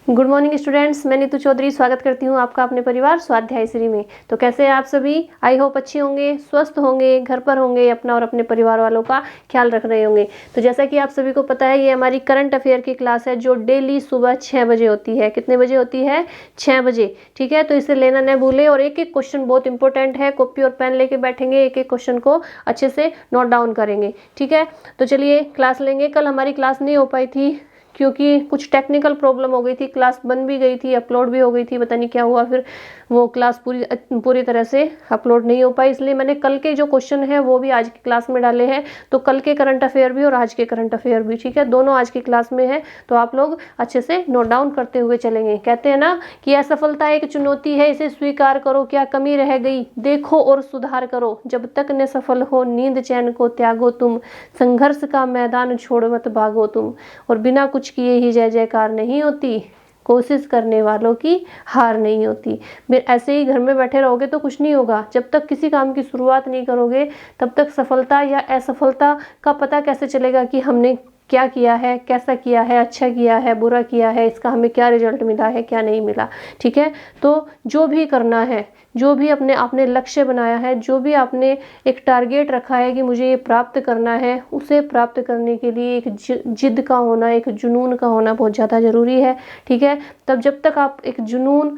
Good morning students, मैं नीतू चौधरी स्वागत करती हूँ आपका अपने परिवार स्वाध्याय श्री में। तो कैसे हैं आप सभी? आई होप अच्छे होंगे, स्वस्थ होंगे, घर पर होंगे, अपना और अपने परिवार वालों का ख्याल रख रहे होंगे। तो जैसा कि आप सभी को पता है, ये हमारी करंट अफेयर की क्लास है जो डेली सुबह 6 बजे होती है। कितने बजे होती है? 6 बजे। ठीक है, तो इसे लेना न भूले और एक एक क्वेश्चन बहुत इंपॉर्टेंट है। कॉपी और पेन लेके बैठेंगे, एक एक क्वेश्चन को अच्छे से नोट डाउन करेंगे। ठीक है, तो चलिए क्लास लेंगे। कल हमारी क्लास नहीं हो पाई थी क्योंकि कुछ टेक्निकल प्रॉब्लम हो गई थी, क्लास बन भी गई थी, अपलोड भी हो गई थी, पता नहीं क्या हुआ, फिर वो क्लास पूरी तरह से अपलोड नहीं हो पाई। इसलिए मैंने कल के जो क्वेश्चन है वो भी आज की क्लास में डाले हैं। तो कल के करंट अफेयर भी और आज के करंट अफेयर भी, ठीक है, दोनों आज की क्लास में है। तो आप लोग अच्छे से नोट डाउन करते हुए चलेंगे। कहते हैं ना कि असफलता एक चुनौती है, इसे स्वीकार करो, क्या कमी रह गई देखो और सुधार करो, जब तक न सफल हो नींद चैन को त्यागो तुम, संघर्ष का मैदान छोड़ मत भागो तुम, और बिना कुछ किए ही जय जयकार नहीं होती, कोशिश करने वालों की हार नहीं होती। ऐसे ही घर में बैठे रहोगे तो कुछ नहीं होगा। जब तक किसी काम की शुरुआत नहीं करोगे तब तक सफलता या असफलता का पता कैसे चलेगा कि हमने क्या किया है, कैसा किया है, अच्छा किया है, बुरा किया है, इसका हमें क्या रिजल्ट मिला है, क्या नहीं मिला। ठीक है, तो जो भी करना है, जो भी आपने लक्ष्य बनाया है, जो भी आपने एक टारगेट रखा है कि मुझे ये प्राप्त करना है, उसे प्राप्त करने के लिए एक जिद का होना, एक जुनून का होना बहुत ज़्यादा ज़रूरी है। ठीक है, तब जब तक आप एक जुनून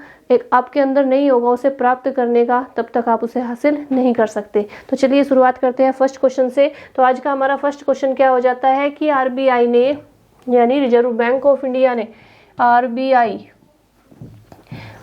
आपके अंदर नहीं होगा उसे प्राप्त करने का, तब तक आप उसे हासिल नहीं कर सकते। तो चलिए शुरुआत करते हैं फर्स्ट क्वेश्चन से। तो आज का हमारा फर्स्ट क्वेश्चन क्या हो जाता है कि आरबीआई ने, यानी रिजर्व बैंक ऑफ इंडिया ने,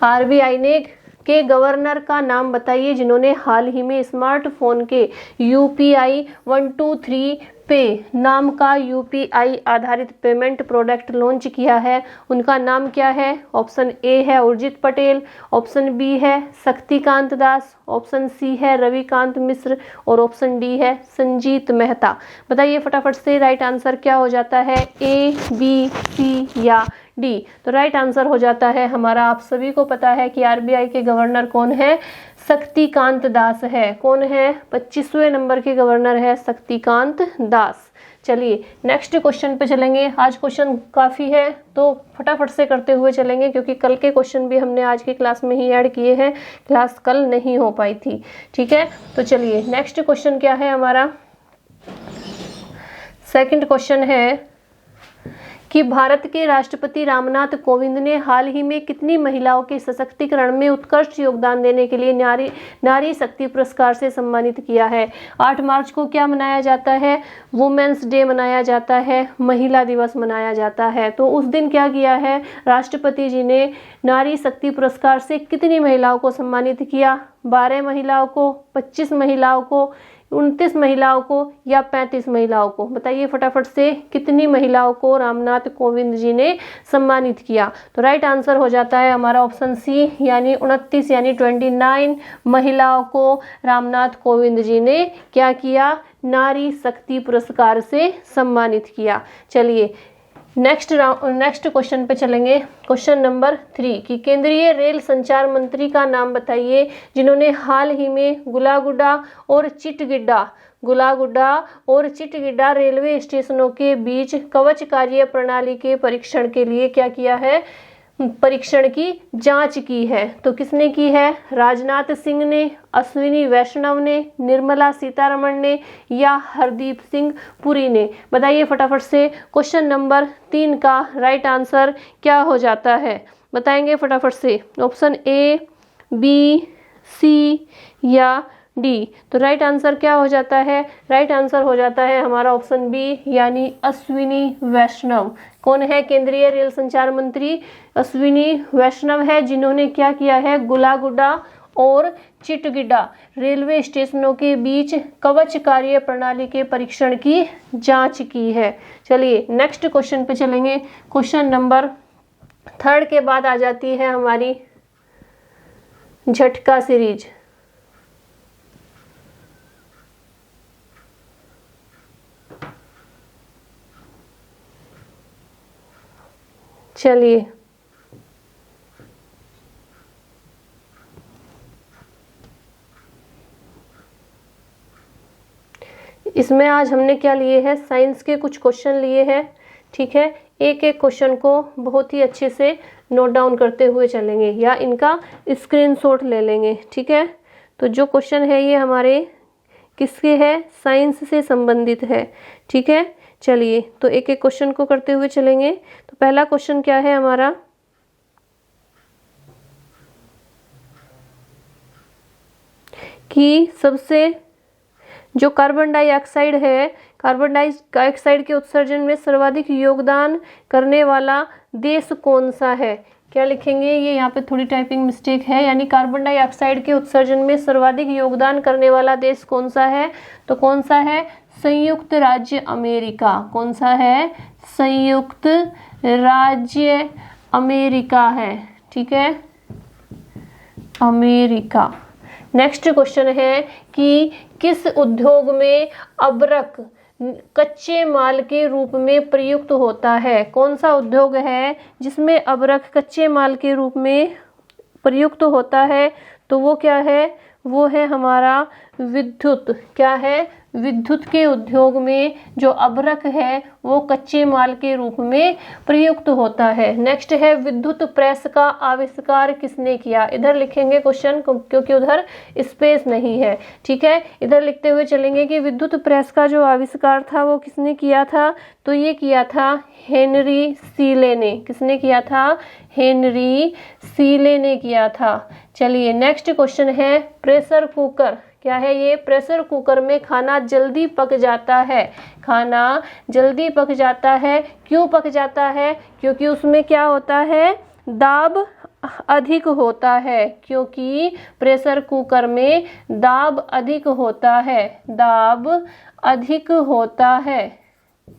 आरबीआई ने के गवर्नर का नाम बताइए जिन्होंने हाल ही में स्मार्टफोन के यूपीआई 123 पे नाम का यूपीआई आधारित पेमेंट प्रोडक्ट लॉन्च किया है। उनका नाम क्या है? ऑप्शन ए है उर्जित पटेल, ऑप्शन बी है शक्तिकांत दास, ऑप्शन सी है रविकांत मिश्र और ऑप्शन डी है संजीत मेहता। बताइए फटाफट से राइट आंसर क्या हो जाता है, ए, बी, सी या डी? तो राइट आंसर हो जाता है हमारा, आप सभी को पता है कि आरबीआई के गवर्नर कौन है? शक्तिकांत दास है। कौन है? 25वें नंबर के गवर्नर है शक्तिकांत दास। चलिए नेक्स्ट क्वेश्चन पे चलेंगे। आज क्वेश्चन काफ़ी है तो फटाफट से करते हुए चलेंगे क्योंकि कल के क्वेश्चन भी हमने आज की क्लास में ही ऐड किए हैं, क्लास कल नहीं हो पाई थी। ठीक है, तो चलिए नेक्स्ट क्वेश्चन क्या है हमारा? सेकंड क्वेश्चन है कि भारत के राष्ट्रपति रामनाथ कोविंद ने हाल ही में कितनी महिलाओं के सशक्तिकरण में उत्कृष्ट योगदान देने के लिए नारी शक्ति पुरस्कार से सम्मानित किया है? 8 मार्च को क्या मनाया जाता है? वुमेन्स डे मनाया जाता है, महिला दिवस मनाया जाता है। तो उस दिन क्या किया है राष्ट्रपति जी ने? नारी शक्ति पुरस्कार से कितनी महिलाओं को सम्मानित किया? 12 महिलाओं को, 25 महिलाओं को, 29 महिलाओं को या 35 महिलाओं को? बताइए फटाफट से कितनी महिलाओं को रामनाथ कोविंद जी ने सम्मानित किया? तो राइट आंसर हो जाता है हमारा ऑप्शन सी, यानी 29 यानी 29 महिलाओं को रामनाथ कोविंद जी ने क्या किया? नारी शक्ति पुरस्कार से सम्मानित किया। चलिए नेक्स्ट क्वेश्चन पे चलेंगे। क्वेश्चन नंबर 3 कि केंद्रीय रेल संचार मंत्री का नाम बताइए जिन्होंने हाल ही में गुलागुडा और चिटगिड्डा रेलवे स्टेशनों के बीच कवच कार्य प्रणाली के परीक्षण के लिए क्या किया है? परीक्षण की जांच की है। तो किसने की है? राजनाथ सिंह ने, अश्विनी वैष्णव ने, निर्मला सीतारमण ने या हरदीप सिंह पुरी ने? बताइए फटाफट से क्वेश्चन नंबर 3 का राइट आंसर क्या हो जाता है? बताएंगे फटाफट से। ऑप्शन ए, बी, सी या डी? तो राइट आंसर क्या हो जाता है? राइट आंसर हो जाता है हमारा ऑप्शन बी, यानी अश्विनी वैष्णव। कौन है केंद्रीय रेल संचार मंत्री? अश्विनी वैष्णव है, जिन्होंने क्या किया है? गुलागुडा और चिटगिड्डा रेलवे स्टेशनों के बीच कवच कार्य प्रणाली के परीक्षण की जांच की है। चलिए नेक्स्ट क्वेश्चन पे चलेंगे। क्वेश्चन नंबर 3 के बाद आ जाती है हमारी झटका सीरीज। चलिए इसमें आज हमने क्या लिए हैं? साइंस के कुछ क्वेश्चन लिए हैं। ठीक है, एक एक क्वेश्चन को बहुत ही अच्छे से नोट डाउन करते हुए चलेंगे या इनका स्क्रीनशॉट ले लेंगे। ठीक है, तो जो क्वेश्चन है ये हमारे किसके है, साइंस से संबंधित है। ठीक है, चलिए तो एक एक क्वेश्चन को करते हुए चलेंगे। तो पहला क्वेश्चन क्या है हमारा, कि सबसे जो कार्बन डाइऑक्साइड है, कार्बन डाइऑक्साइड के उत्सर्जन में सर्वाधिक योगदान करने वाला देश कौन सा है। क्या लिखेंगे, ये यहाँ पे थोड़ी टाइपिंग मिस्टेक है, यानी कार्बन डाइऑक्साइड के उत्सर्जन में सर्वाधिक योगदान करने वाला देश कौन सा है, तो कौन सा है, संयुक्त राज्य अमेरिका। कौन सा है, संयुक्त राज्य अमेरिका है। ठीक है, अमेरिका। नेक्स्ट क्वेश्चन है कि किस उद्योग में अबरक कच्चे माल के रूप में प्रयुक्त होता है। कौन सा उद्योग है जिसमें अबरक कच्चे माल के रूप में प्रयुक्त होता है, तो वो क्या है, वो है हमारा विद्युत। क्या है, विद्युत के उद्योग में जो अबरक है वो कच्चे माल के रूप में प्रयुक्त होता है। नेक्स्ट है विद्युत प्रेस का आविष्कार किसने किया। इधर लिखेंगे क्वेश्चन क्योंकि उधर स्पेस नहीं है। ठीक है, इधर लिखते हुए चलेंगे कि विद्युत प्रेस का जो आविष्कार था वो किसने किया था, तो ये किया था हेनरी सीले ने। किसने किया था, हेनरी सीले ने किया था। चलिए नेक्स्ट क्वेश्चन है प्रेशर कुकर। क्या है ये, प्रेशर कुकर में खाना जल्दी पक जाता है। खाना जल्दी पक जाता है, क्यों पक जाता है, क्योंकि उसमें क्या होता है, दाब अधिक होता है। क्योंकि प्रेशर कुकर में दाब अधिक होता है, दाब अधिक होता है।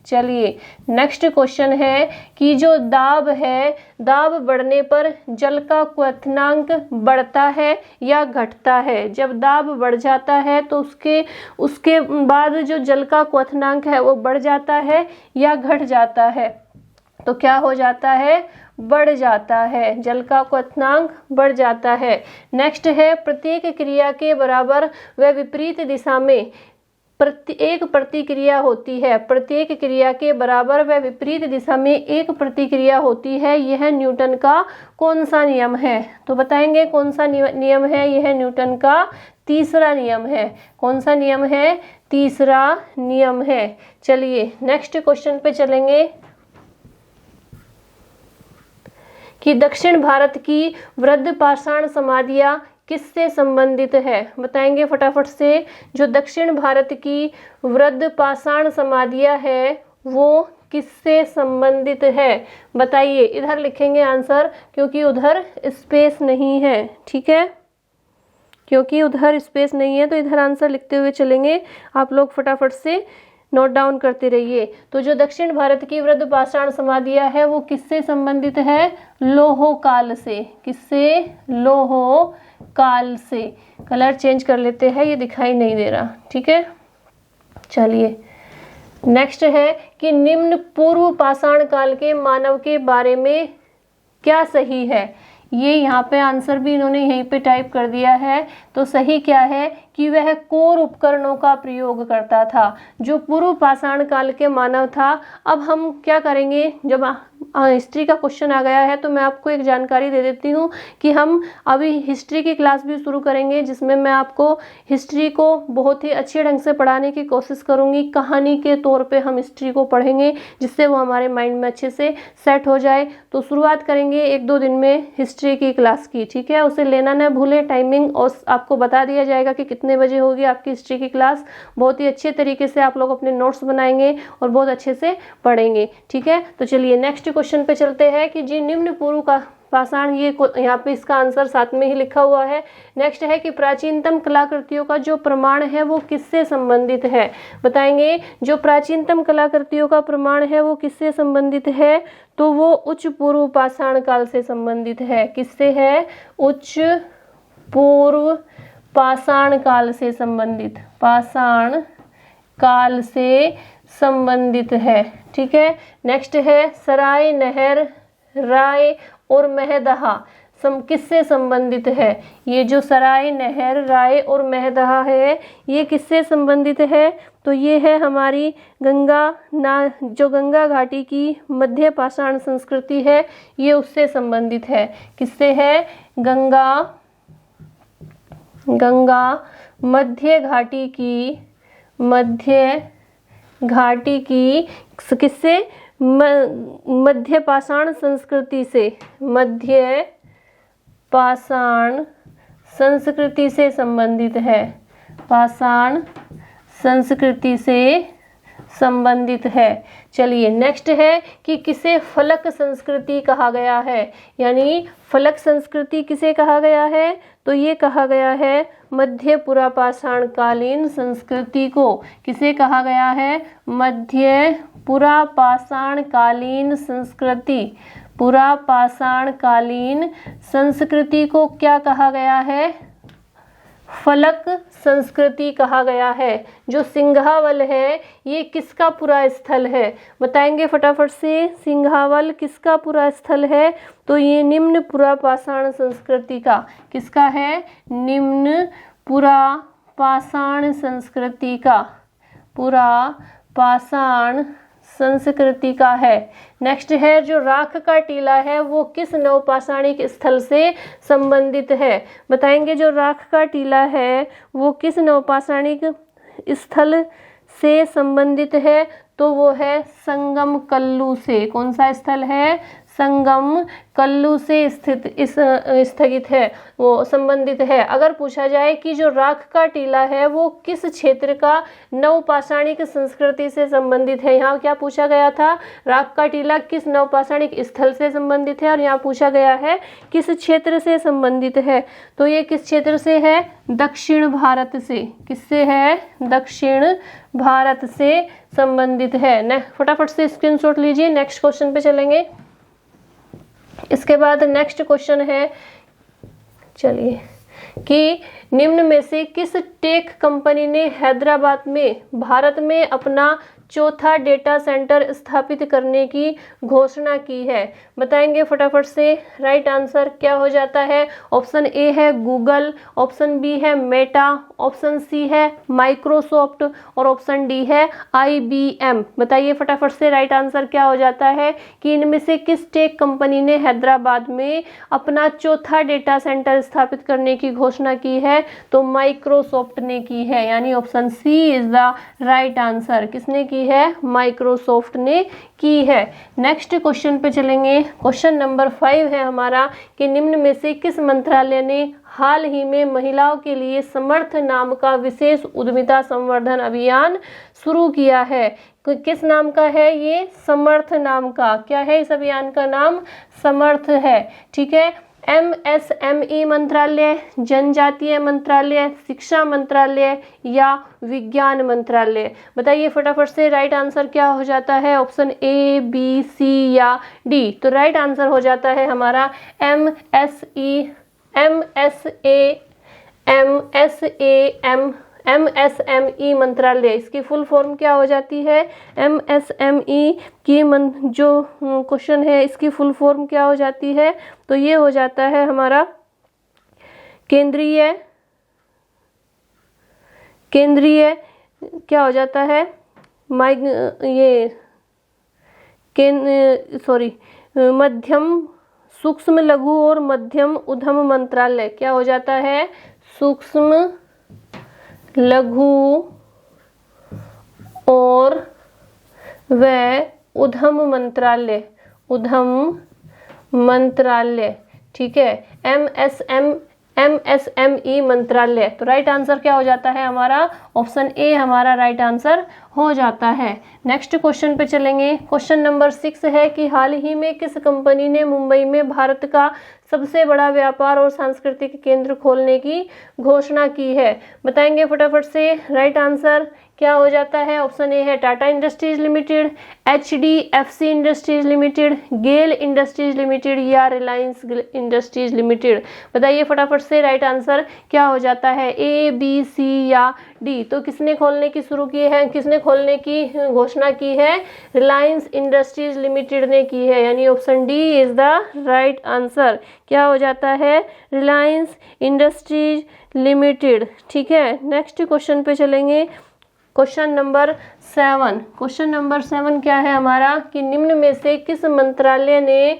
चलिए नेक्स्ट क्वेश्चन है कि जो दाब है, दाब बढ़ने पर जल का क्वथनांक बढ़ता है या घटता है। जब दाब बढ़ जाता है तो उसके बाद जो जल का क्वथनांक है वो बढ़ जाता है या घट जाता है, तो क्या हो जाता है, बढ़ जाता है, जल का क्वथनांक बढ़ जाता है। नेक्स्ट है प्रत्येक क्रिया के बराबर व विपरीत दिशा में एक प्रतिक्रिया होती है। प्रत्येक क्रिया के बराबर व विपरीत दिशा में एक प्रतिक्रिया होती है, यह न्यूटन का कौन सा नियम है, तो बताएंगे कौन सा नियम है, यह न्यूटन का तीसरा नियम है। कौन सा नियम है, तीसरा नियम है। चलिए नेक्स्ट क्वेश्चन पे चलेंगे कि दक्षिण भारत की वृद्ध पाषाण समाधियां किससे संबंधित है। बताएंगे फटाफट से, जो दक्षिण भारत की वृद्ध पाषाण समाधियां है वो किससे संबंधित है, बताइए। इधर लिखेंगे आंसर क्योंकि उधर स्पेस नहीं है। ठीक है, क्योंकि उधर स्पेस नहीं है तो इधर आंसर लिखते हुए चलेंगे। आप लोग फटाफट से नोट डाउन करते रहिए। तो जो दक्षिण भारत की वृद्ध पाषाण समाधियां है वो किससे संबंधित है, लोह काल से। किससे, लोह काल से। कलर चेंज कर लेते हैं, ये दिखाई नहीं दे रहा। ठीक है, चलिए नेक्स्ट है कि निम्न पूर्व पाषाण काल के मानव के बारे में क्या सही है। ये यहाँ पे आंसर भी इन्होंने यहीं पे टाइप कर दिया है। तो सही क्या है कि वह कोर उपकरणों का प्रयोग करता था। जो पूर्व पाषाण काल के मानव था, अब हम क्या करेंगे, जब हिस्ट्री का क्वेश्चन आ गया है तो मैं आपको एक जानकारी दे देती हूँ कि हम अभी हिस्ट्री की क्लास भी शुरू करेंगे, जिसमें मैं आपको हिस्ट्री को बहुत ही अच्छे ढंग से पढ़ाने की कोशिश करूँगी। कहानी के तौर पे हम हिस्ट्री को पढ़ेंगे जिससे वो हमारे माइंड में अच्छे से सेट हो जाए। तो शुरुआत करेंगे 1-2 दिन में हिस्ट्री की क्लास की। ठीक है, उसे लेना न भूलें, टाइमिंग और आपको बता दिया जाएगा कि कितने बजे होगी आपकी हिस्ट्री की क्लास। बहुत ही अच्छे तरीके से आप लोग अपने नोट्स बनाएंगे और बहुत अच्छे से पढ़ेंगे। ठीक है, तो चलिए नेक्स्ट क्वेश्चन पे चलते हैं कि जी निम्न पूर्व का पाषाण, ये यहाँ पे इसका आंसर साथ में ही लिखा हुआ है। नेक्स्ट है कि प्राचीनतम कलाकृतियों का जो प्रमाण है वो किससे संबंधित है। बताएंगे जो प्राचीनतम कलाकृतियों का प्रमाण है वो किससे संबंधित है, तो वो उच्च पूर्व पाषाण काल से संबंधित है। किससे है, उच्च पूर्व पाषाण काल से संबंधित, पाषाण काल से संबंधित है। ठीक है, नेक्स्ट है सराय, नहर, राय और महदहा। किससे संबंधित है? ये जो सराय, नहर, राय और महदहा है ये किससे संबंधित है? तो ये है हमारी जो गंगा घाटी की मध्य पाषाण संस्कृति है, ये उससे संबंधित है। किससे है? गंगा मध्य घाटी की किससे? मध्य पाषाण संस्कृति से, मध्य पाषाण संस्कृति से संबंधित है, पाषाण संस्कृति से संबंधित है। चलिए नेक्स्ट है कि किसे फलक संस्कृति कहा गया है, यानी फलक संस्कृति किसे कहा गया है? तो ये कहा गया है मध्य पुरापाषाण कालीन संस्कृति को। किसे कहा गया है? मध्य पुरापाषाण कालीन संस्कृति। पुरापाषाण कालीन संस्कृति को क्या कहा गया है? फलक संस्कृति कहा गया है। जो सिंघावल है ये किसका पुरा स्थल है? बताएंगे फटाफट से, सिंघावल किसका पुरा स्थल है? तो ये निम्न पुरापाषाण संस्कृति का। किसका है? निम्न पुरापाषाण संस्कृति का, पुरापाषाण संस्कृति का है। नेक्स्ट है जो राख का टीला है वो किस नवपाषाणिक स्थल से संबंधित है? बताएंगे जो राख का टीला है वो किस नवपाषाणिक स्थल से संबंधित है? तो वो है संगम कल्लू से। कौन सा स्थल है? संगम कल्लू से स्थगित है, वो संबंधित है। अगर पूछा जाए कि जो राख का टीला है वो किस क्षेत्र का नवपाषाणिक संस्कृति से संबंधित है, यहाँ क्या पूछा गया था? राख का टीला किस नवपाषाणिक स्थल से संबंधित है, और यहाँ पूछा गया है किस क्षेत्र से संबंधित है। तो ये किस क्षेत्र से है? दक्षिण भारत से। किससे है? दक्षिण भारत से संबंधित है। फटाफट से स्क्रीनशॉट लीजिए, नेक्स्ट क्वेश्चन पे चलेंगे। इसके बाद नेक्स्ट क्वेश्चन है, चलिए, कि निम्न में से किस टेक कंपनी ने हैदराबाद में भारत में अपना चौथा डेटा सेंटर स्थापित करने की घोषणा की है? बताएंगे फटाफट से। राइट आंसर क्या हो जाता है? ऑप्शन ए है गूगल, ऑप्शन बी है मेटा, ऑप्शन सी है माइक्रोसॉफ्ट और ऑप्शन डी है IBM। बताइए फटाफट से राइट आंसर क्या हो जाता है कि इनमें से किस टेक कंपनी ने हैदराबाद में अपना चौथा डेटा सेंटर स्थापित करने की घोषणा की है? तो माइक्रोसॉफ्ट ने की है, यानी option C is the right answer. किसने की है? माइक्रोसॉफ्ट ने की है। नेक्स्ट क्वेश्चन पे चलेंगे। क्वेश्चन नंबर 5 है हमारा कि निम्न में से किस मंत्रालय ने हाल ही में महिलाओं के लिए समर्थ नाम का विशेष उद्यमिता संवर्धन अभियान शुरू किया है? किस नाम का है ये? समर्थ नाम का। क्या है इस अभियान का नाम? समर्थ है। ठीक है। MSME मंत्रालय, जनजातीय मंत्रालय, शिक्षा मंत्रालय या विज्ञान मंत्रालय? बताइए फटाफट से राइट आंसर क्या हो जाता है? ऑप्शन A, B, C या D? तो राइट आंसर हो जाता है हमारा MSME मंत्रालय। इसकी फुल फॉर्म क्या हो जाती है? MSME की जो क्वेश्चन है इसकी फुल फॉर्म क्या हो जाती है? तो ये हो जाता है हमारा केंद्रीय क्या हो जाता है? मध्यम, सूक्ष्म, लघु और मध्यम उद्यम मंत्रालय। क्या हो जाता है? सूक्ष्म, लघु और उद्यम मंत्रालय। ठीक है। MSME मंत्रालय। तो राइट आंसर क्या हो जाता है हमारा? ऑप्शन ए हमारा राइट आंसर हो जाता है। नेक्स्ट क्वेश्चन पे चलेंगे। क्वेश्चन नंबर 6 है कि हाल ही में किस कंपनी ने मुंबई में भारत का सबसे बड़ा व्यापार और सांस्कृतिक केंद्र खोलने की घोषणा की है? बताएंगे फटाफट से राइट आंसर क्या हो जाता है? ऑप्शन ए है Tata industries limited, HDFC industries limited, GAIL industries limited या रिलायंस इंडस्ट्रीज लिमिटेड? बताइए फटाफट से राइट आंसर क्या हो जाता है? A, B, C या डी। तो किसने खोलने की शुरू की है, किसने खोलने की घोषणा की है, रिलायंस इंडस्ट्रीज लिमिटेड ने की है, यानी option D is the right answer. क्या हो जाता है, रिलायंस इंडस्ट्रीज लिमिटेड। ठीक है, नेक्स्ट क्वेश्चन पे चलेंगे। Question number 7। क्वेश्चन नंबर 7 क्या है हमारा, कि निम्न में से किस मंत्रालय ने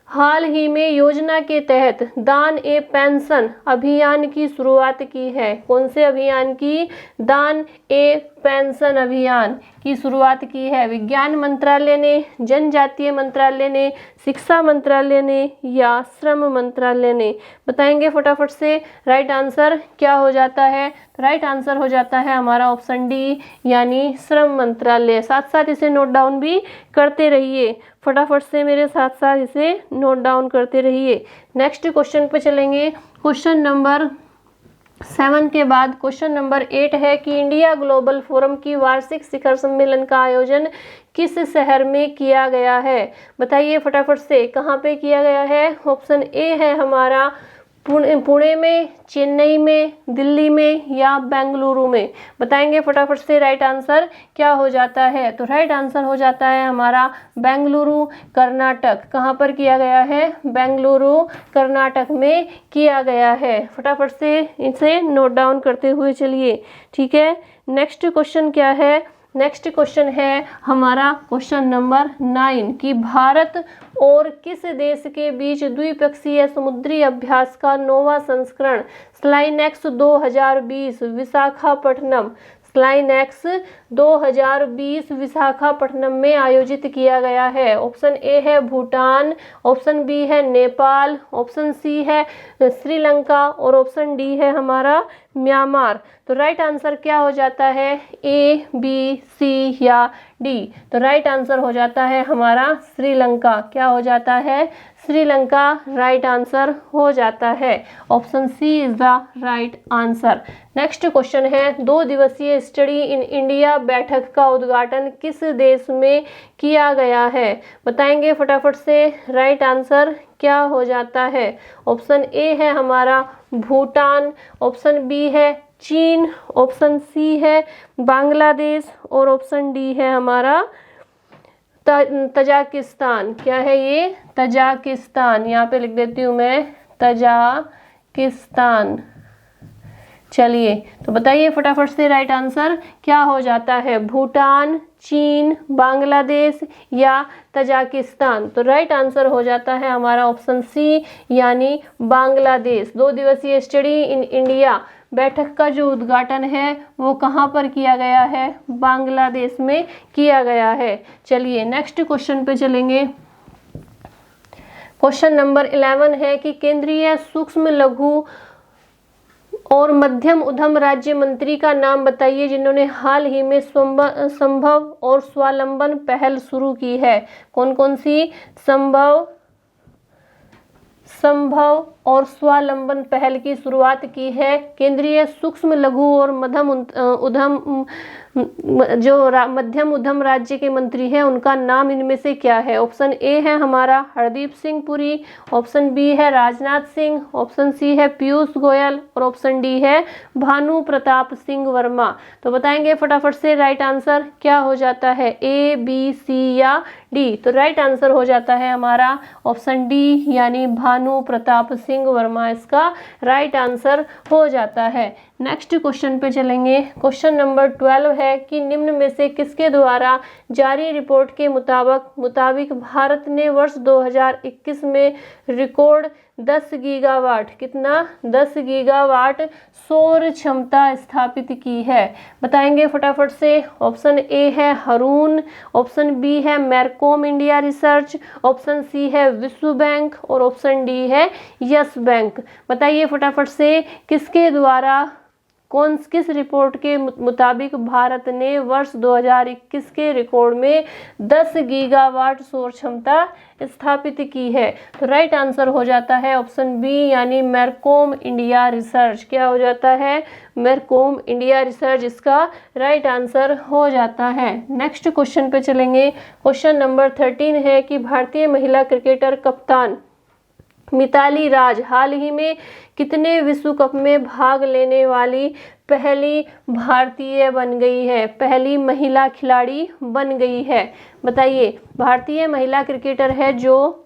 हाल ही में योजना के तहत दान ए पेंशन अभियान की शुरुआत की है। कौन से अभियान की, दान ए पेंशन अभियान की शुरुआत की है। विज्ञान मंत्रालय ने, जनजातीय मंत्रालय ने, शिक्षा मंत्रालय ने या श्रम मंत्रालय ने। बताएंगे फटाफट से राइट आंसर क्या हो जाता है। राइट आंसर हो जाता है हमारा ऑप्शन डी, यानी श्रम मंत्रालय। साथ साथ इसे नोट डाउन भी करते रहिए, फटाफट से मेरे साथ साथ इसे नोट डाउन करते रहिए। नेक्स्ट क्वेश्चन पे चलेंगे। क्वेश्चन नंबर 7 के बाद क्वेश्चन नंबर 8 है कि इंडिया ग्लोबल फोरम की वार्षिक शिखर सम्मेलन का आयोजन किस शहर में किया गया है। बताइए फटाफट से, कहाँ पे किया गया है। ऑप्शन ए है हमारा पुणे में, चेन्नई में, दिल्ली में या बेंगलुरु में। बताएंगे फटाफट से राइट आंसर क्या हो जाता है। तो राइट आंसर हो जाता है हमारा बेंगलुरु कर्नाटक। कहाँ पर किया गया है, बेंगलुरु कर्नाटक में किया गया है। फटाफट से इसे नोट डाउन करते हुए चलिए। ठीक है, नेक्स्ट क्वेश्चन क्या है। नेक्स्ट क्वेश्चन है हमारा क्वेश्चन नंबर 9 कि भारत और किस देश के बीच द्विपक्षीय समुद्री अभ्यास का 9वां संस्करण स्लाइनेक्स 2020 विशाखापट्टनम, स्लाइनेक्स 2020 विशाखापट्टनम में आयोजित किया गया है। ऑप्शन ए है भूटान, ऑप्शन बी है नेपाल, ऑप्शन सी है श्रीलंका और ऑप्शन डी है हमारा म्यांमार। तो राइट आंसर क्या हो जाता है, ए, बी, सी या डी। तो राइट आंसर हो जाता है हमारा श्रीलंका। क्या हो जाता है, श्रीलंका राइट आंसर हो जाता है। Option C is the right answer. Next question है 2 दिवसीय स्टडी इन इंडिया बैठक का उद्घाटन किस देश में किया गया है। बताएंगे फटाफट से राइट आंसर क्या हो जाता है। ऑप्शन ए है हमारा भूटान, ऑप्शन बी है चीन, ऑप्शन सी है बांग्लादेश और ऑप्शन डी है हमारा तजाकिस्तान। क्या है ये, तजाकिस्तान। यहाँ पे लिख देती हूँ मैं तजाकिस्तान। चलिए तो बताइए फटाफट से राइट आंसर क्या हो जाता है, भूटान, चीन, बांग्लादेश या तजाकिस्तान। तो राइट आंसर हो जाता है हमारा ऑप्शन सी, यानी बांग्लादेश। 2 दिवसीय स्टडी इन इंडिया बैठक का जो उद्घाटन है वो कहाँ पर किया गया है, बांग्लादेश में किया गया है। चलिए नेक्स्ट क्वेश्चन पे चलेंगे। क्वेश्चन नंबर 11 है कि केंद्रीय सूक्ष्म लघु और मध्यम उद्यम राज्य मंत्री का नाम बताइए जिन्होंने हाल ही में संभव और स्वावलंबन पहल शुरू की है। कौन कौन सी, संभव और स्वावलंबन पहल की शुरुआत की है। केंद्रीय सूक्ष्म लघु और मध्यम उद्यम मध्यम उद्यम राज्य के मंत्री हैं उनका नाम इनमें से क्या है। ऑप्शन ए है हमारा हरदीप सिंह पुरी, ऑप्शन बी है राजनाथ सिंह, ऑप्शन सी है पीयूष गोयल और ऑप्शन डी है भानु प्रताप सिंह वर्मा। तो बताएंगे फटाफट से राइट आंसर क्या हो जाता है, ए, बी, सी या डी। तो राइट आंसर हो जाता है हमारा ऑप्शन डी, यानी भानु प्रताप सिंह वर्मा इसका राइट आंसर हो जाता है। नेक्स्ट क्वेश्चन पे चलेंगे। क्वेश्चन नंबर 12 है कि निम्न में से किसके द्वारा जारी रिपोर्ट के मुताबिक भारत ने वर्ष 2021 में रिकॉर्ड 10 गीगावाट, कितना, 10 गीगावाट सौर क्षमता स्थापित की है। बताएंगे फटाफट से। ऑप्शन ए है हरून, ऑप्शन बी है मैरकॉम इंडिया रिसर्च, ऑप्शन सी है विश्व बैंक और ऑप्शन डी है यस बैंक। बताइए फटाफट से किसके द्वारा किस रिपोर्ट के मुताबिक भारत ने वर्ष 2021 के रिकॉर्ड में 10 गीगावाट सौर क्षमता स्थापित की है। तो राइट आंसर हो जाता है ऑप्शन बी, यानी मैरकॉम इंडिया रिसर्च। क्या हो जाता है, मैरकॉम इंडिया रिसर्च इसका राइट आंसर हो जाता है। नेक्स्ट क्वेश्चन पे चलेंगे। क्वेश्चन नंबर 13 है कि भारतीय महिला क्रिकेटर कप्तान मिताली राज हाल ही में कितने विश्व कप में भाग लेने वाली पहली भारतीय बन गई है, पहली महिला खिलाड़ी बन गई है? बताइए, भारतीय महिला क्रिकेटर है जो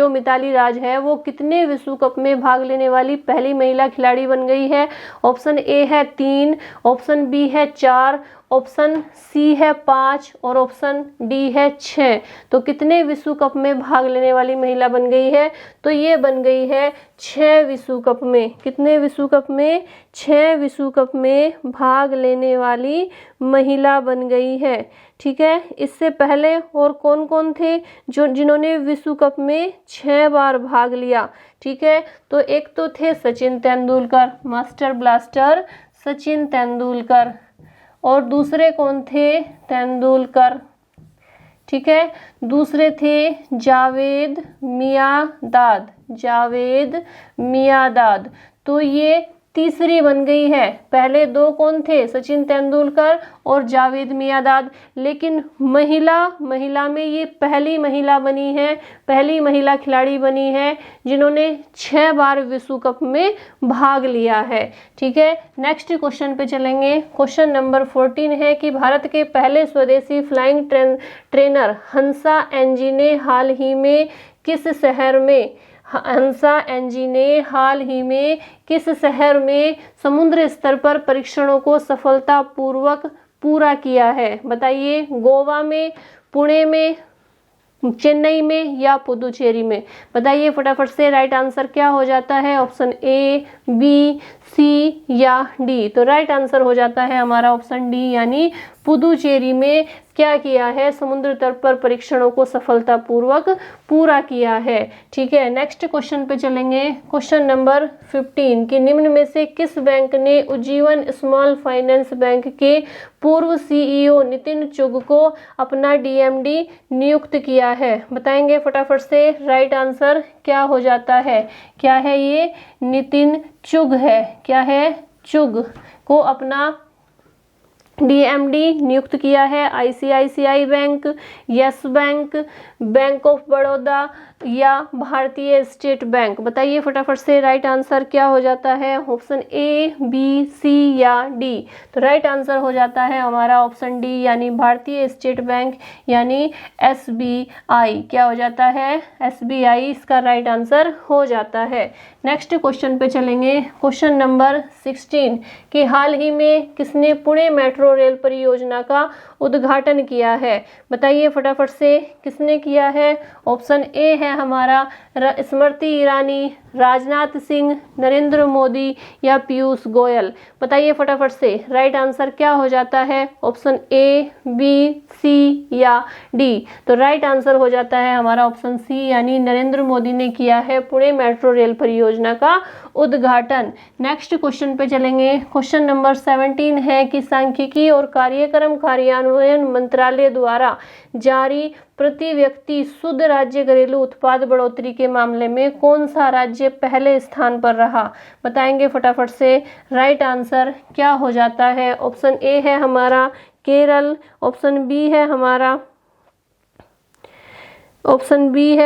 मिताली राज है, वो कितने विश्व कप में भाग लेने वाली पहली महिला खिलाड़ी बन गई है? ऑप्शन ए है 3, ऑप्शन बी है 4, ऑप्शन सी है 5 और ऑप्शन डी है 6। तो कितने विश्व कप में भाग लेने वाली महिला बन गई है? तो ये बन गई है 6 विश्व कप में। कितने विश्व कप में? 6 विश्व कप में भाग लेने वाली महिला बन गई है। ठीक है, इससे पहले और कौन कौन थे जिन्होंने विश्व कप में 6 बार भाग लिया? ठीक है, तो एक तो थे सचिन तेंदुलकर, मास्टर ब्लास्टर सचिन तेंदुलकर, और दूसरे कौन थे? तेंदुलकर। ठीक है, दूसरे थे जावेद मियांदाद, जावेद मियांदाद। तो ये तीसरी बन गई है। पहले 2 कौन थे? सचिन तेंदुलकर और जावेद मियांदाद। लेकिन महिला में ये पहली महिला बनी है, पहली महिला खिलाड़ी बनी है जिन्होंने 6 बार विश्व कप में भाग लिया है। ठीक है, नेक्स्ट क्वेश्चन पे चलेंगे। क्वेश्चन नंबर 14 है कि भारत के पहले स्वदेशी फ्लाइंग ट्रेनर हंसा एनजी ने हाल ही में किस शहर में समुद्र स्तर पर परीक्षणों को सफलतापूर्वक पूरा किया है? बताइए, गोवा में, पुणे में, चेन्नई में या पुदुचेरी में? बताइए फटाफट से, राइट आंसर क्या हो जाता है? ऑप्शन ए, बी, सी या डी? तो राइट आंसर हो जाता है हमारा ऑप्शन डी, यानी पुदुचेरी में क्या किया है? समुद्र तल पर परीक्षणों को सफलतापूर्वक पूरा किया है। ठीक है, नेक्स्ट क्वेश्चन पे चलेंगे। क्वेश्चन नंबर 15 कि निम्न में से किस बैंक ने उज्जीवन स्मॉल फाइनेंस बैंक के पूर्व सीईओ नितिन चुग को अपना डीएमडी नियुक्त किया है? बताएंगे फटाफट से, राइट आंसर क्या हो जाता है? क्या है ये? नितिन चुग है। क्या है? चुग को अपना डीएमडी नियुक्त किया है। ICICI bank, yes bank, bank of Baroda या भारतीय स्टेट बैंक? बताइए फटाफट से, राइट आंसर क्या हो जाता है? ऑप्शन ए, बी, सी या डी? तो राइट आंसर हो जाता है हमारा ऑप्शन डी, यानी भारतीय स्टेट बैंक, यानी एसबीआई। क्या हो जाता है? एसबीआई इसका राइट आंसर हो जाता है। नेक्स्ट क्वेश्चन पे चलेंगे। क्वेश्चन नंबर 16 कि हाल ही में किसने पुणे मेट्रो रेल परियोजना का उद्घाटन किया है? बताइए फटाफट से, किसने किया है? ऑप्शन ए है हमारा स्मृति ईरानी, राजनाथ सिंह, नरेंद्र मोदी या पीयूष गोयल? बताइए फटाफट से, राइट आंसर क्या हो जाता है? ऑप्शन ए, बी, सी या डी? तो राइट आंसर हो जाता है हमारा ऑप्शन सी, यानी नरेंद्र मोदी ने किया है पुणे मेट्रो रेल परियोजना का उद्घाटन। नेक्स्ट क्वेश्चन पे चलेंगे। क्वेश्चन नंबर 17 है कि सांख्यिकी और कार्यक्रम कार्यान्वयन मंत्रालय द्वारा जारी प्रति व्यक्ति शुद्ध राज्य घरेलू उत्पाद बढ़ोतरी के मामले में कौन सा राज्य पहले स्थान पर रहा? बताएंगे फटाफट से, राइट आंसर क्या हो जाता है? ऑप्शन ए है हमारा केरल, ऑप्शन बी है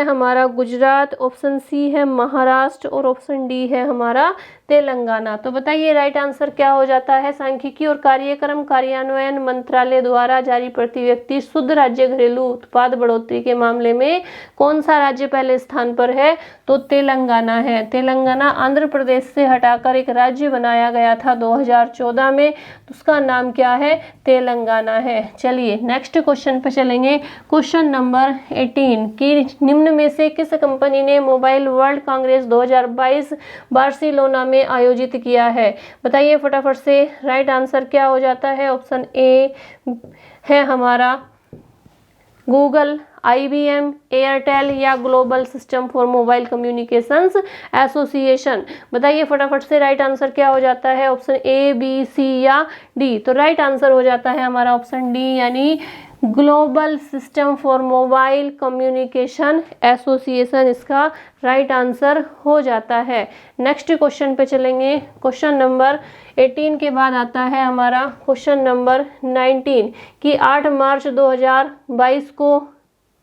हमारा गुजरात, ऑप्शन सी है महाराष्ट्र और ऑप्शन डी है हमारा तेलंगाना। तो बताइए राइट आंसर क्या हो जाता है? सांख्यिकी और कार्यक्रम कार्यान्वयन मंत्रालय द्वारा जारी प्रति व्यक्ति शुद्ध राज्य घरेलू उत्पाद बढ़ोतरी के मामले में कौन सा राज्य पहले स्थान पर है? तो तेलंगाना है। तेलंगाना आंध्र प्रदेश से हटाकर एक राज्य बनाया गया था 2014 में, उसका नाम क्या है? तेलंगाना है। चलिए नेक्स्ट क्वेश्चन पे चलेंगे। क्वेश्चन नंबर 18 कि निम्न में से किस कंपनी ने मोबाइल वर्ल्ड कांग्रेस 2022 बार्सिलोना में आयोजित किया है? बताइए फटाफट से, राइट आंसर क्या हो जाता है? ऑप्शन ए है हमारा गूगल, IBM, एयरटेल या global system for mobile communications association? बताइए फटाफट से, राइट आंसर क्या हो जाता है? ऑप्शन ए, बी, सी या डी? तो राइट आंसर हो जाता है हमारा ऑप्शन डी, यानी global system for mobile communication association इसका राइट आंसर हो जाता है। नेक्स्ट क्वेश्चन पे चलेंगे। क्वेश्चन नंबर 18 के बाद आता है हमारा क्वेश्चन नंबर 19 कि 8 मार्च 2022 को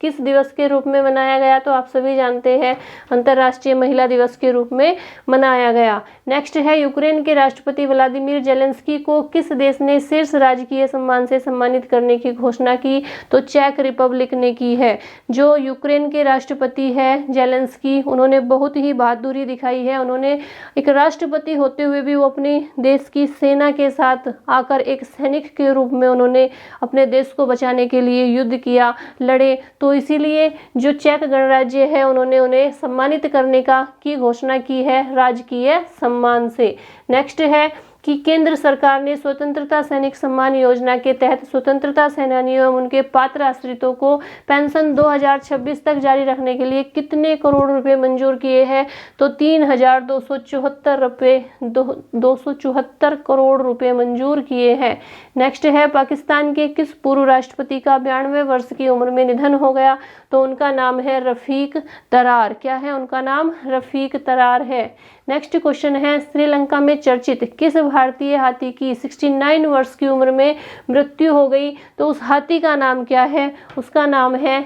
किस दिवस के रूप में मनाया गया? तो आप सभी जानते हैं, अंतर्राष्ट्रीय महिला दिवस के रूप में मनाया गया। नेक्स्ट है, यूक्रेन के राष्ट्रपति व्लादिमीर जेलेंस्की को किस देश ने शीर्ष राजकीय सम्मान से सम्मानित करने की घोषणा की? तो चेक रिपब्लिक ने की है। जो यूक्रेन के राष्ट्रपति है जेलेंस्की, उन्होंने बहुत ही बहादुरी दिखाई है। उन्होंने एक राष्ट्रपति होते हुए भी वो अपने देश की सेना के साथ आकर एक सैनिक के रूप में उन्होंने अपने देश को बचाने के लिए युद्ध किया, लड़े। तो इसीलिए जो चेक गणराज्य है, उन्होंने उन्हें सम्मानित करने की घोषणा की है राजकीय सम्मान से। नेक्स्ट है कि केंद्र सरकार ने स्वतंत्रता सैनिक सम्मान योजना के तहत स्वतंत्रता सेनानियों एवं उनके पात्र आश्रितों को पेंशन 2026 तक जारी रखने के लिए कितने करोड़ रुपए मंजूर किए हैं? तो 3,274 करोड़ रुपए मंजूर किए हैं। नेक्स्ट है, पाकिस्तान के किस पूर्व राष्ट्रपति का 92 वर्ष की उम्र में निधन हो गया? तो उनका नाम है रफीक तरार। क्या है उनका नाम? रफीक तरार है। नेक्स्ट क्वेश्चन है, श्रीलंका में चर्चित किस भारतीय हाथी की 69 वर्ष की उम्र में मृत्यु हो गई? तो उस हाथी का नाम क्या है? उसका नाम है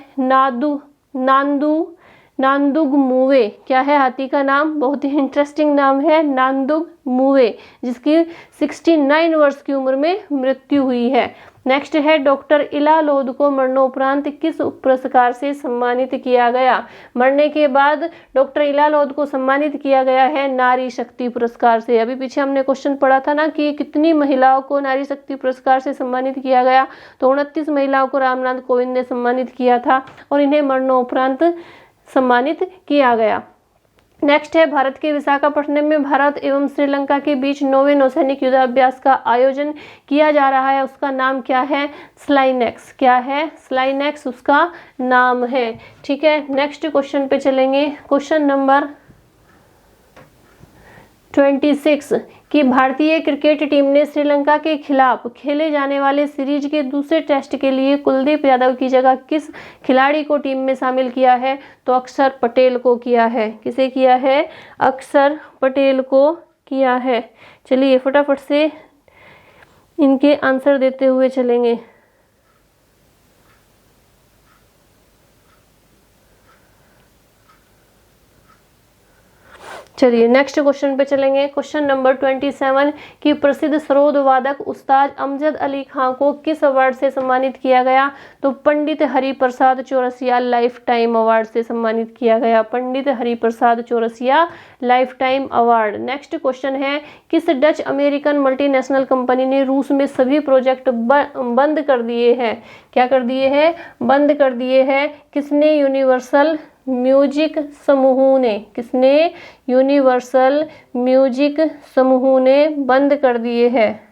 नांदुगमुवे। क्या है हाथी का नाम? बहुत ही इंटरेस्टिंग नाम है, नांदुगमुवे, जिसकी 69 वर्ष की उम्र में मृत्यु हुई है। नेक्स्ट है, डॉक्टर इला लोध को मरणोपरांत किस पुरस्कार से सम्मानित किया गया? मरने के बाद डॉक्टर इला लोध को सम्मानित किया गया है नारी शक्ति पुरस्कार से। अभी पीछे हमने क्वेश्चन पढ़ा था ना कि कितनी महिलाओं को नारी शक्ति पुरस्कार से सम्मानित किया गया? तो 29 महिलाओं को रामनाथ कोविंद ने सम्मानित किया था और इन्हें मरणोपरांत सम्मानित किया गया। नेक्स्ट है, भारत के विशाखापट्टनम में भारत एवं श्रीलंका के बीच 9वें नौसैनिक युद्धाभ्यास का आयोजन किया जा रहा है। उसका नाम क्या है? स्लाइनेक्स। क्या है? स्लाइनेक्स उसका नाम है। ठीक है, नेक्स्ट क्वेश्चन पे चलेंगे। क्वेश्चन नंबर 26 कि भारतीय क्रिकेट टीम ने श्रीलंका के खिलाफ खेले जाने वाले सीरीज के दूसरे टेस्ट के लिए कुलदीप यादव की जगह किस खिलाड़ी को टीम में शामिल किया है? तो अक्षर पटेल को किया है। किसे किया है? अक्षर पटेल को किया है। चलिए फटाफट से इनके आंसर देते हुए चलेंगे। चलिए नेक्स्ट क्वेश्चन पे चलेंगे। क्वेश्चन नंबर 27 कि प्रसिद्ध सरोद वादक उस्ताद अमजद अली खां को किस अवार्ड से सम्मानित किया गया? तो Pandit Hariprasad Chaurasia lifetime award से सम्मानित किया गया। Pandit Hariprasad Chaurasia lifetime award. Next question है, किस डच अमेरिकन मल्टीनेशनल कंपनी ने रूस में सभी प्रोजेक्ट बंद कर दिए हैं? क्या कर दिए हैं? बंद कर दिए हैं। किसने? यूनिवर्सल म्यूजिक समूह ने। किसने? यूनिवर्सल म्यूजिक समूह ने बंद कर दिए हैं।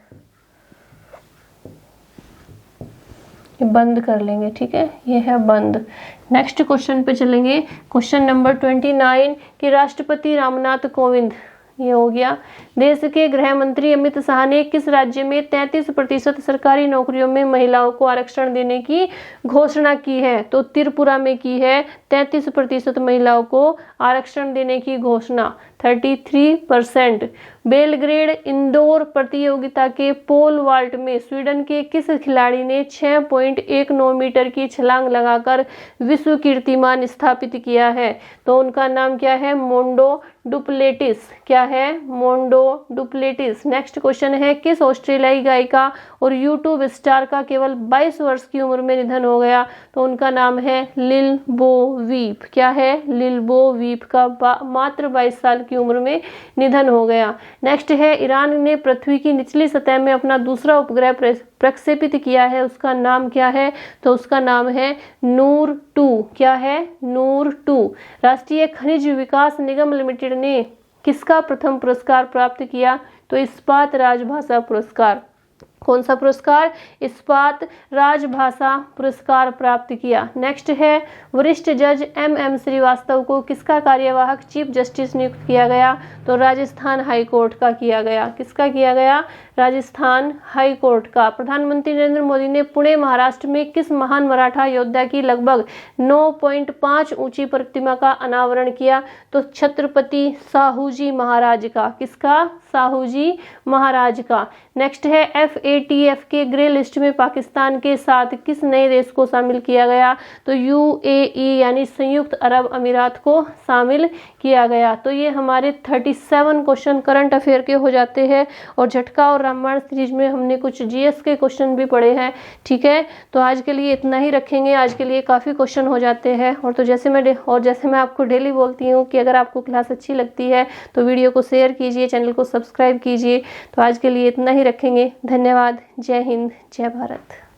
बंद कर लेंगे, ठीक है, ये है बंद। नेक्स्ट क्वेश्चन पे चलेंगे। क्वेश्चन नंबर 29 कि राष्ट्रपति रामनाथ कोविंद, ये हो गया। देश के गृह मंत्री अमित शाह ने किस राज्य में 33% सरकारी नौकरियों में महिलाओं को आरक्षण देने की घोषणा की है? तो त्रिपुरा में की है 33% महिलाओं को आरक्षण देने की घोषणा, 33%। बेलग्रेड इंडोर प्रतियोगिता के पोल वाल्ट में स्वीडन के किस खिलाड़ी ने 6.19 मीटर की छलांग लगाकर विश्व कीर्तिमान स्थापित किया है? तो उनका नाम क्या है? मोंडो डुप्लेटिस। क्या है? मोंडो डुप्लेटिस। नेक्स्ट क्वेश्चन है, किस ऑस्ट्रेलियाई गायिका और यूट्यूब स्टार का केवल 22 वर्ष की उम्र में निधन हो गया? तो उनका नाम है लिल बो वीप। क्या है? लिल बो वीप का मात्र 22 साल की उम्र में निधन हो गया। नेक्स्ट है, ईरान ने पृथ्वी की निचली सतह में अपना दूसरा उपग्रह प्रक्षेपित किया है, उसका नाम क्या है? तो उसका नाम है नूर 2। क्या है? नूर 2। राष्ट्रीय खनिज विकास निगम लिमिटेड ने किसका प्रथम पुरस्कार प्राप्त किया? तो इस्पात राजभाषा पुरस्कार। कौन सा पुरस्कार? इस्पात राजभाषा पुरस्कार प्राप्त किया। नेक्स्ट है, वरिष्ठ जज MM श्रीवास्तव को किसका कार्यवाहक चीफ जस्टिस नियुक्त किया गया? तो राजस्थान हाई कोर्ट का किया गया। किसका किया गया? राजस्थान हाई कोर्ट का। प्रधानमंत्री नरेंद्र मोदी ने पुणे महाराष्ट्र में किस महान मराठा योद्धा की लगभग 9.5 ऊंची प्रतिमा का अनावरण किया? तो छत्रपति साहूजी महाराज का। किसका? साहू जी महाराज का। नेक्स्ट है FATF के ग्रे लिस्ट में पाकिस्तान के साथ किस नए देश को शामिल किया गया? तो UAE यानी संयुक्त अरब अमीरात को शामिल किया गया। तो ये हमारे 37 क्वेश्चन करंट अफेयर के हो जाते हैं और झटका और रामायण सीरीज में हमने कुछ GS के क्वेश्चन भी पढ़े हैं। ठीक है, तो आज के लिए इतना ही रखेंगे। आज के लिए काफ़ी क्वेश्चन हो जाते हैं और तो जैसे मैं आपको डेली बोलती हूँ कि अगर आपको क्लास अच्छी लगती है तो वीडियो को शेयर कीजिए, चैनल को सब्सक्राइब कीजिए। तो आज के लिए इतना ही रखेंगे। धन्यवाद। जय हिंद, जय भारत।